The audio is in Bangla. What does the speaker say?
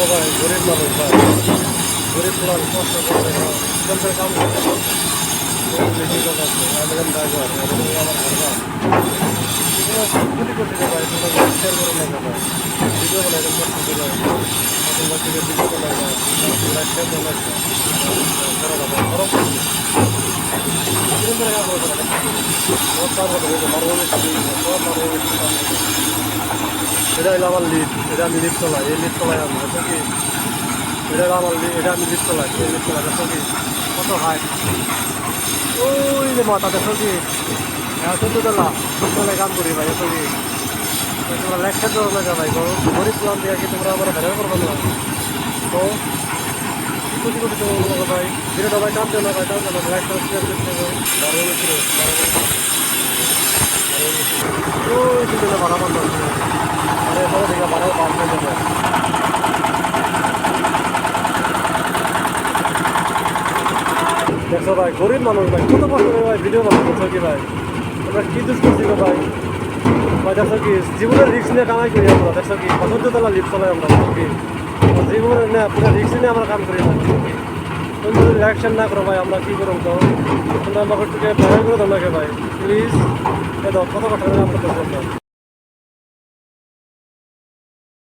সবাই গরিব মানুষ ভাই, গরিব মানুষ কষ্ট করে জমিতে কাম করে বেশি কথা আছে আমেরিকান ড্রাইভার আমার ঘর কোটি কোটি ভাই তোমরা শেয়ার করে না ভাই ভিডিও বানাই কষ্ট করে তোমরা থেকে ভিডিও বানাই লাইক শেয়ার করে লাইক করো না করো কিরকম করে কাম করে বহুত কাম করে মারবো এটা হলো আমার লিড, এটা আমি লিড চলাই, এই লিড চলাই আমি দেখো কি এটা হলো আমার লিড, এটা আমি লিড চলাই, এই লিড চলাই দেখো কি কত হাই ওই যে মাথা দেখো কি চোদ্দতলা চোদ্দতলায় কাম করি ভাই দেখো কি তোমরা লেকচার করো না ভাই গরিব প্লান দিয়ে কি তোমরা আমার ভেড়া করবো না তো কোটি কোটি তোমার ভাই ভিডিওটা ভাই টানতে না ভাই টানতে না লেকচার শেয়ার করতে হবে ওই দিকে ভাড়া বন্ধ আরে বড় দিকে ভাড়া বন্ধ হয়ে যাবে দেখো ভাই গরিব মানুষ ভাই কত কষ্ট করে ভাই ভিডিও বানাচ্ছ কি ভাই তোমরা কি দুষ করছি গো ভাই ভাই দেখো কি জীবনের রিক্স নিয়ে কামাই করি আমরা দেখো কি ৭৫ তলা লিফট চলাই আমরা কি জীবনের না পুরো রিক্স নিয়ে আমরা কাম করি না তুমি যদি রিয়াকশন না করো ভাই আমরা কি করব তো তোমরা আমাকে একটু ভাইরাল করে দাও না ভাই প্লিজ কত কথা আমরা করতে